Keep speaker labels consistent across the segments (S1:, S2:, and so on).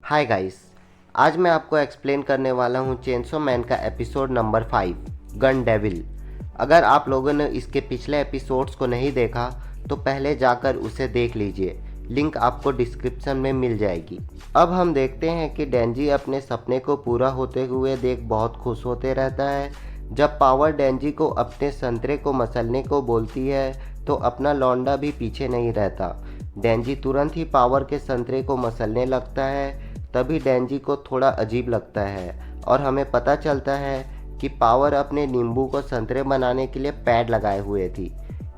S1: Hi guys. आज मैं आपको एक्सप्लेन करने वाला हूँ चेनसो मैन का एपिसोड नंबर 5 गन डेविल। अगर आप लोगों ने इसके पिछले एपिसोड्स को नहीं देखा तो पहले जाकर उसे देख लीजिए, लिंक आपको डिस्क्रिप्शन में मिल जाएगी। अब हम देखते हैं कि डेंजी अपने सपने को पूरा होते हुए देख बहुत खुश होते रहता है। जब पावर डेंजी को अपने संतरे को मसलने को बोलती है तो अपना लौंडा भी पीछे नहीं रहता। डेंजी तुरंत ही पावर के संतरे को मसलने लगता है। तभी डेंजी को थोड़ा अजीब लगता है और हमें पता चलता है कि पावर अपने नींबू को संतरे बनाने के लिए पैड लगाए हुए थी।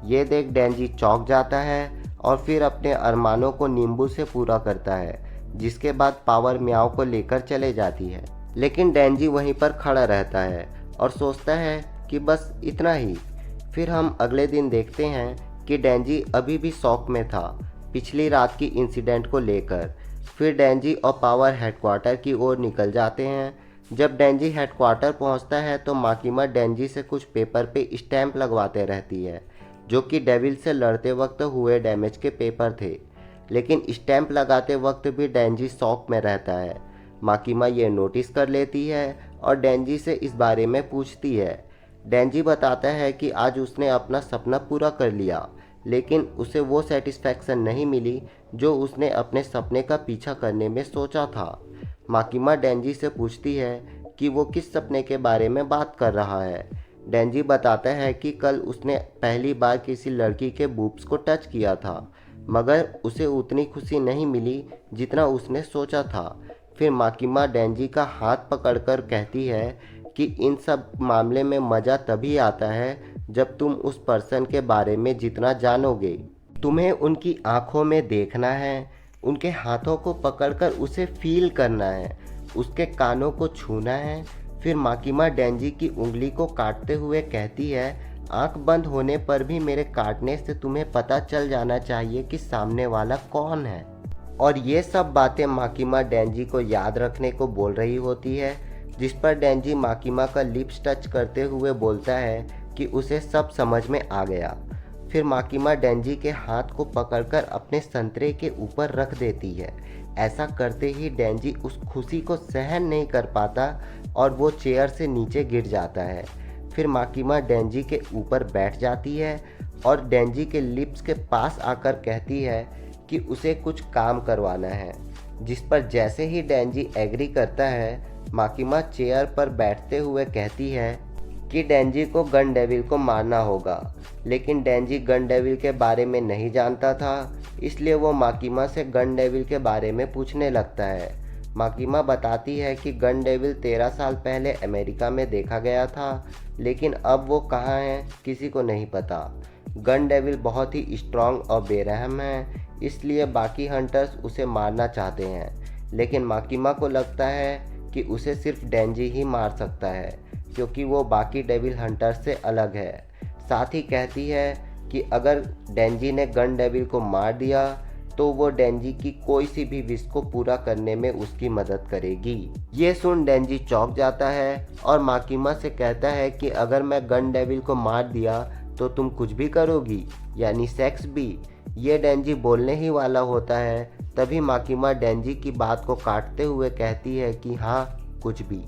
S1: ये देख डेंजी चौंक जाता है और फिर अपने अरमानों को नींबू से पूरा करता है, जिसके बाद पावर म्याओ को लेकर चले जाती है। लेकिन डेंजी वहीं पर खड़ा रहता है और सोचता है कि बस इतना ही। फिर हम अगले दिन देखते हैं कि डेंजी अभी भी शॉक में था पिछली रात की इंसिडेंट को लेकर। फिर डेंजी और पावर हेडक्वार्टर की ओर निकल जाते हैं। जब डेंजी हेडक्वार्टर पहुंचता है तो माकिमा डेंजी से कुछ पेपर पे स्टैंप लगवाते रहती है, जो कि डेविल से लड़ते वक्त हुए डैमेज के पेपर थे। लेकिन स्टैंप लगाते वक्त भी डेंजी शॉक में रहता है। माकिमा ये नोटिस कर लेती है और डेंजी से इस बारे में पूछती है। डेंजी बताता है कि आज उसने अपना सपना पूरा कर लिया, लेकिन उसे वो सेटिस्फैक्शन नहीं मिली जो उसने अपने सपने का पीछा करने में सोचा था। माकिमा डेंजी से पूछती है कि वो किस सपने के बारे में बात कर रहा है। डेंजी बताता है कि कल उसने पहली बार किसी लड़की के बूब्स को टच किया था, मगर उसे उतनी खुशी नहीं मिली जितना उसने सोचा था। फिर माकिमा डेंजी का हाथ पकड़कर कहती है कि इन सब मामले में मज़ा तभी आता है जब तुम उस पर्सन के बारे में जितना जानोगे। तुम्हें उनकी आंखों में देखना है, उनके हाथों को पकड़कर उसे फील करना है, उसके कानों को छूना है। फिर माकिमा डेंजी की उंगली को काटते हुए कहती है, आंख बंद होने पर भी मेरे काटने से तुम्हें पता चल जाना चाहिए कि सामने वाला कौन है। और ये सब बातें माकिमा डेंजी को याद रखने को बोल रही होती है, जिस पर डेंजी माकिमा का लिप्स टच करते हुए बोलता है कि उसे सब समझ में आ गया। फिर माकिमा डेंजी के हाथ को पकड़कर अपने संतरे के ऊपर रख देती है। ऐसा करते ही डेंजी उस खुशी को सहन नहीं कर पाता और वो चेयर से नीचे गिर जाता है। फिर माकिमा डेंजी के ऊपर बैठ जाती है और डेंजी के लिप्स के पास आकर कहती है कि उसे कुछ काम करवाना है, जिस पर जैसे ही डेंजी एग्री करता है, माकिमा चेयर पर बैठते हुए कहती है कि डेंजी को गन डेविल को मारना होगा। लेकिन डेंजी गन डेविल के बारे में नहीं जानता था, इसलिए वो माकिमा से गन डेविल के बारे में पूछने लगता है। माकिमा बताती है कि गन डेविल 13 साल पहले अमेरिका में देखा गया था, लेकिन अब वो कहाँ है किसी को नहीं पता। गन डेविल बहुत ही स्ट्रांग और बेरहम है, इसलिए बाकी हंटर्स उसे मारना चाहते हैं। लेकिन माकिमा को लगता है कि उसे सिर्फ डेंजी ही मार सकता है, क्योंकि वो बाकी डेविल हंटर से अलग है। साथ ही कहती है कि अगर डेंजी ने गन डेविल को मार दिया तो वो डेंजी की कोई सी भी विश को पूरा करने में उसकी मदद करेगी। ये सुन डेंजी चौंक जाता है और माकिमा से कहता है कि अगर मैं गन डेविल को मार दिया तो तुम कुछ भी करोगी, यानी सेक्स भी। ये डेंजी बोलने ही वाला होता है, तभी माकिमा डेंजी की बात को काटते हुए कहती है कि हाँ, कुछ भी।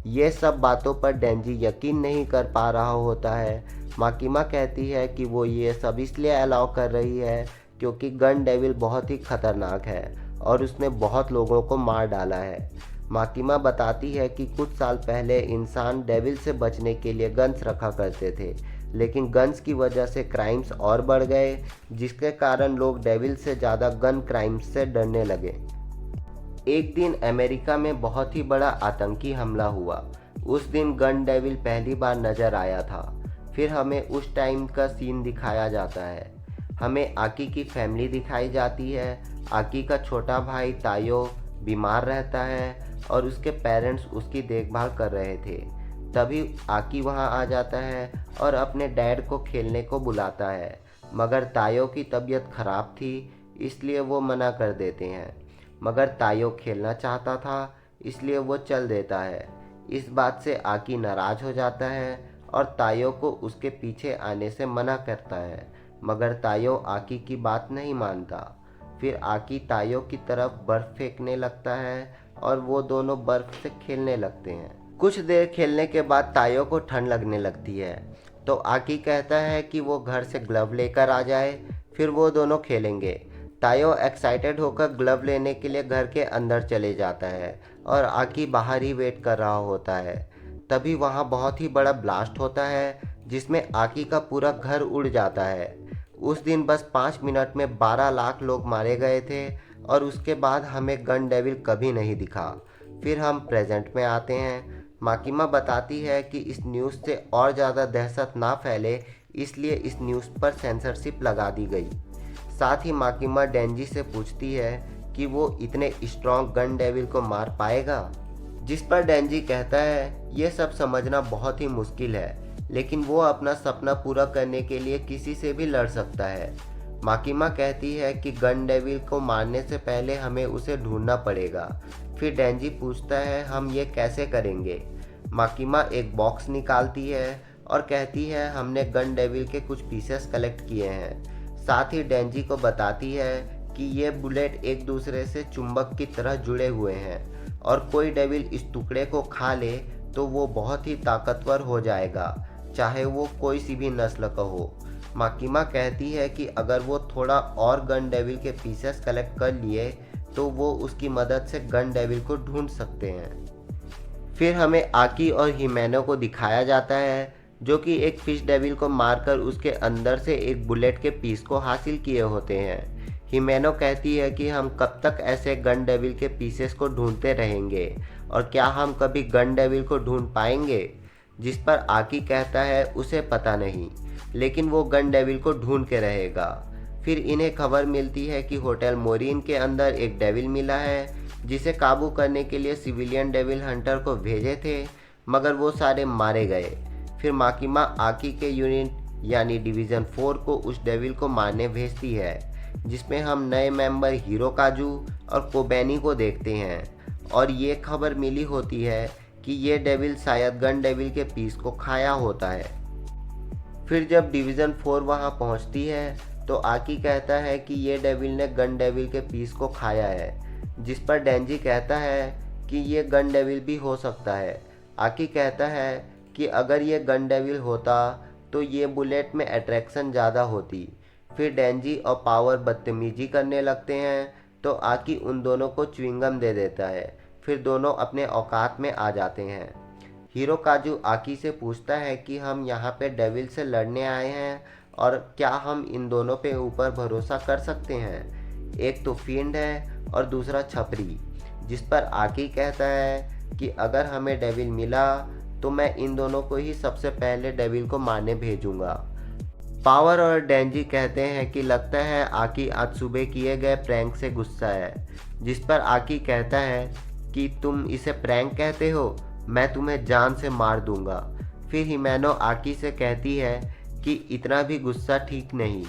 S1: ये सब बातों पर डेंजी यकीन नहीं कर पा रहा होता है। माकिमा कहती है कि वो ये सब इसलिए अलाउ कर रही है क्योंकि गन डेविल बहुत ही खतरनाक है और उसने बहुत लोगों को मार डाला है। माकिमा बताती है कि कुछ साल पहले इंसान डेविल से बचने के लिए गन्स रखा करते थे, लेकिन गन्स की वजह से क्राइम्स और बढ़ गए, जिसके कारण लोग डेविल से ज़्यादा गन क्राइम्स से डरने लगे। एक दिन अमेरिका में बहुत ही बड़ा आतंकी हमला हुआ। उस दिन गन डेविल पहली बार नज़र आया था। फिर हमें उस टाइम का सीन दिखाया जाता है। हमें आकी की फैमिली दिखाई जाती है। आकी का छोटा भाई तायो बीमार रहता है और उसके पेरेंट्स उसकी देखभाल कर रहे थे। तभी आकी वहां आ जाता है और अपने डैड को खेलने को बुलाता है, मगर तायो की तबीयत खराब थी, इसलिए वो मना कर देते हैं। मगर तायो खेलना चाहता था, इसलिए वो चल देता है। इस बात से आकी नाराज हो जाता है और तायो को उसके पीछे आने से मना करता है, मगर तायो आकी की बात नहीं मानता। फिर आकी तायो की तरफ बर्फ़ फेंकने लगता है और वो दोनों बर्फ़ से खेलने लगते हैं। कुछ देर खेलने के बाद तायो को ठंड लगने लगती है, तो आकी कहता है कि वो घर से ग्लव लेकर आ जाए, फिर वो दोनों खेलेंगे। तायो एक्साइटेड होकर ग्लव लेने के लिए घर के अंदर चले जाता है और आकी बाहर ही वेट कर रहा होता है। तभी वहाँ बहुत ही बड़ा ब्लास्ट होता है जिसमें आकी का पूरा घर उड़ जाता है। उस दिन बस 5 मिनट में 12 लाख लोग मारे गए थे और उसके बाद हमें गन डेविल कभी नहीं दिखा। फिर हम प्रेजेंट में आते हैं। माकिमा बताती है कि इस न्यूज़ से और ज़्यादा दहशत ना फैले, इसलिए इस न्यूज़ पर सेंसरशिप लगा दी गई। साथ ही माकिमा डेंजी से पूछती है कि वो इतने स्ट्रॉन्ग गन डेविल को मार पाएगा, जिस पर डेंजी कहता है ये सब समझना बहुत ही मुश्किल है, लेकिन वो अपना सपना पूरा करने के लिए किसी से भी लड़ सकता है। माकिमा कहती है कि गन डेविल को मारने से पहले हमें उसे ढूंढना पड़ेगा। फिर डेंजी पूछता है हम ये कैसे करेंगे। माकिमा एक बॉक्स निकालती है और कहती है हमने गन डेविल के कुछ पीसेस कलेक्ट किए हैं। साथ ही डेंजी को बताती है कि ये बुलेट एक दूसरे से चुंबक की तरह जुड़े हुए हैं और कोई डेविल इस टुकड़े को खा ले तो वो बहुत ही ताकतवर हो जाएगा, चाहे वो कोई सी भी नस्ल का हो। माकिमा कहती है कि अगर वो थोड़ा और गन डेविल के पीसेस कलेक्ट कर लिए तो वो उसकी मदद से गन डेविल को ढूंढ सकते हैं। फिर हमें आकी और हिमेनो को दिखाया जाता है जो कि एक फिश डेविल को मारकर उसके अंदर से एक बुलेट के पीस को हासिल किए होते हैं। हिमेनो कहती है कि हम कब तक ऐसे गन डेविल के पीसेस को ढूंढते रहेंगे और क्या हम कभी गन डेविल को ढूंढ पाएंगे, जिस पर आकी कहता है उसे पता नहीं, लेकिन वो गन डेविल को ढूंढ के रहेगा। फिर इन्हें खबर मिलती है कि होटल मोरिन के अंदर एक डेविल मिला है जिसे काबू करने के लिए सिविलियन डेविल हंटर को भेजे थे, मगर वो सारे मारे गए। फिर माकिमा आकी के यूनिट यानी डिवीज़न 4 को उस डेविल को मारने भेजती है, जिसमें हम नए मेंबर हिरोकाजू और कोबेनी को देखते हैं और ये खबर मिली होती है कि ये डेविल शायद गन डेविल के पीस को खाया होता है। फिर जब डिवीज़न 4 वहाँ पहुँचती है तो आकी कहता है कि ये डेविल ने गन डेविल के पीस को खाया है, जिस पर डेंजी कहता है कि ये गन डेविल भी हो सकता है। आकी कहता है कि अगर ये गन डेविल होता तो ये बुलेट में अट्रैक्शन ज़्यादा होती। फिर डेंजी और पावर बदतमीजी करने लगते हैं तो आकी उन दोनों को च्युइंगम दे देता है। फिर दोनों अपने औकात में आ जाते हैं। हिरोकाजू आकी से पूछता है कि हम यहाँ पे डेविल से लड़ने आए हैं और क्या हम इन दोनों पे ऊपर भरोसा कर सकते हैं। एक तो फील्ड है और दूसरा छपरी, जिस पर आकी कहता है कि अगर हमें डेविल मिला तो मैं इन दोनों को ही सबसे पहले डेविल को मारने भेजूंगा। पावर और डेंजी कहते हैं कि लगता है आकी आज सुबह किए गए प्रैंक से गुस्सा है, जिस पर आकी कहता है कि तुम इसे प्रैंक कहते हो, मैं तुम्हें जान से मार दूंगा। फिर हिमेनो आकी से कहती है कि इतना भी गुस्सा ठीक नहीं।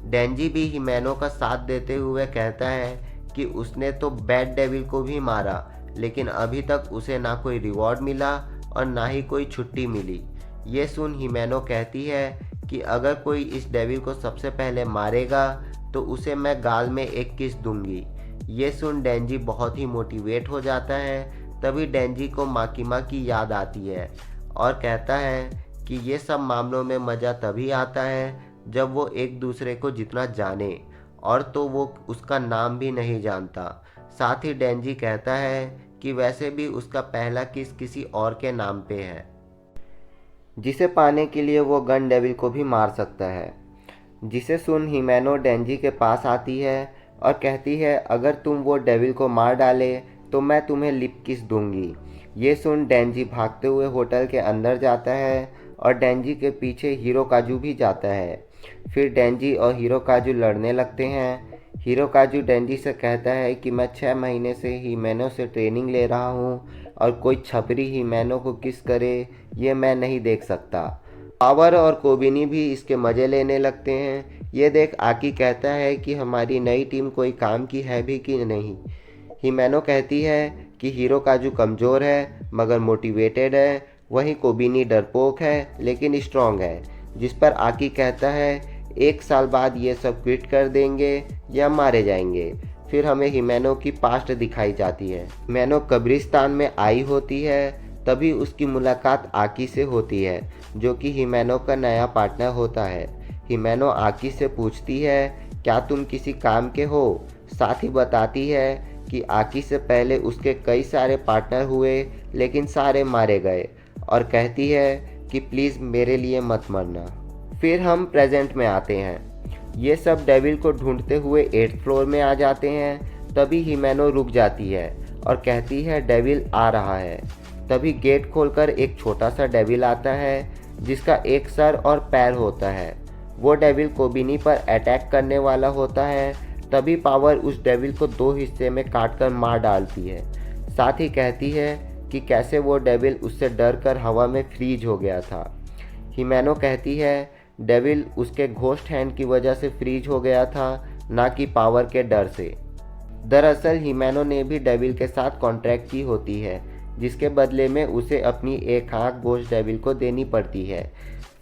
S1: डेंजी भी हिमेनो का साथ देते हुए कहता है कि उसने तो बैड डेविल को भी मारा, लेकिन अभी तक उसे ना कोई रिवॉर्ड मिला और ना ही कोई छुट्टी मिली। ये सुन हिमेनो कहती है कि अगर कोई इस डेविल को सबसे पहले मारेगा तो उसे मैं गाल में एक किस दूंगी। ये सुन डेंजी बहुत ही मोटिवेट हो जाता है। तभी डेंजी को माकिमा की याद आती है और कहता है कि ये सब मामलों में मज़ा तभी आता है जब वो एक दूसरे को जितना जाने, और तो वो उसका नाम भी नहीं जानता। साथ ही डेंजी कहता है कि वैसे भी उसका पहला किस किसी और के नाम पे है, जिसे पाने के लिए वो गन डेविल को भी मार सकता है। जिसे सुन हिमेनो डेंजी के पास आती है और कहती है अगर तुम वो डेविल को मार डाले तो मैं तुम्हें लिप किस दूंगी। ये सुन डेंजी भागते हुए होटल के अंदर जाता है और डेंजी के पीछे हिरोकाजू भी जाता है। फिर डेंजी और हिरोकाजू लड़ने लगते हैं। हिरोकाजू डेंजी से कहता है कि मैं 6 महीने से हिमेनो से ट्रेनिंग ले रहा हूँ और कोई छपरी हिमेनो को किस करे ये मैं नहीं देख सकता। पावर और कोबिनी भी इसके मज़े लेने लगते हैं। ये देख आकी कहता है कि हमारी नई टीम कोई काम की है भी कि नहीं। हिमेनो कहती है कि हिरोकाजू कमज़ोर है मगर मोटिवेटेड है, वहीं कोबिनी डरपोक है लेकिन स्ट्रॉन्ग है, जिस पर आकी कहता है 1 साल बाद ये सब क्विट कर देंगे या मारे जाएंगे। फिर हमें हिमेनो की पास्ट दिखाई जाती है। हिमेनो कब्रिस्तान में आई होती है, तभी उसकी मुलाकात आकी से होती है, जो कि हिमेनो का नया पार्टनर होता है। हिमेनो आकी से पूछती है, क्या तुम किसी काम के हो? साथ ही बताती है कि आकी से पहले उसके कई सारे पार्टनर हुए, लेकिन सारे मारे गए, और कहती है कि प्लीज़ मेरे लिए मत मरना। फिर हम प्रेजेंट में आते हैं। ये सब डेविल को ढूंढते हुए 8th फ्लोर में आ जाते हैं। तभी हिमेनो रुक जाती है और कहती है डेविल आ रहा है। तभी गेट खोलकर एक छोटा सा डेविल आता है, जिसका एक सर और पैर होता है। वो डेविल कोबिनी पर अटैक करने वाला होता है। तभी पावर उस डेविल को 2 हिस्से में काटकर मार डालती है। साथ ही कहती है कि कैसे वो डेविल उससे डर कर हवा में फ्रीज हो गया था। हिमेनो कहती है डेविल उसके घोस्ट हैंड की वजह से फ्रीज हो गया था, ना कि पावर के डर से। दरअसल हिमेनो ने भी डेविल के साथ कॉन्ट्रैक्ट की होती है, जिसके बदले में उसे अपनी एक आँख घोस्ट डेविल को देनी पड़ती है।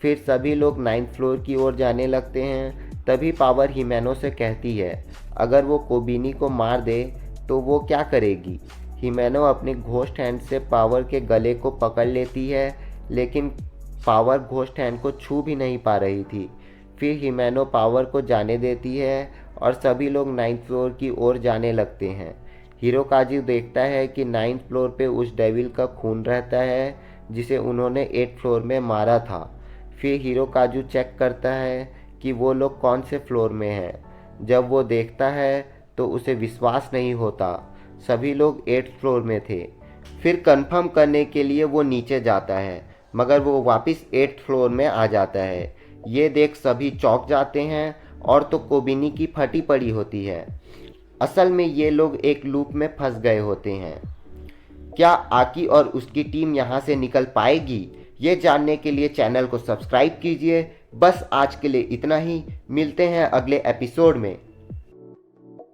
S1: फिर सभी लोग 9th फ्लोर की ओर जाने लगते हैं। तभी पावर हिमेनो से कहती है अगर वो कोबिनी को मार दे तो वो क्या करेगी। हिमेनो अपने घोस्ट हैंड से पावर के गले को पकड़ लेती है, लेकिन पावर घोस्ट हैंड को छू भी नहीं पा रही थी। फिर हिमेनो पावर को जाने देती है और सभी लोग 9th फ्लोर की ओर जाने लगते हैं। हिरोकाजू देखता है कि 9th फ्लोर पे उस डेविल का खून रहता है, जिसे उन्होंने 8th फ्लोर में मारा था। फिर हिरोकाजू चेक करता है कि वो लोग कौन से फ्लोर में हैं। जब वो देखता है तो उसे विश्वास नहीं होता, सभी लोग 8th फ्लोर में थे। फिर कंफर्म करने के लिए वो नीचे जाता है, मगर वो वापस 8th फ्लोर में आ जाता है। ये देख सभी चौंक जाते हैं और तो कोबिनी की फटी पड़ी होती है। असल में ये लोग एक लूप में फंस गए होते हैं। क्या आकी और उसकी टीम यहाँ से निकल पाएगी? ये जानने के लिए चैनल को सब्सक्राइब कीजिए। बस आज के लिए इतना ही, मिलते हैं अगले एपिसोड में।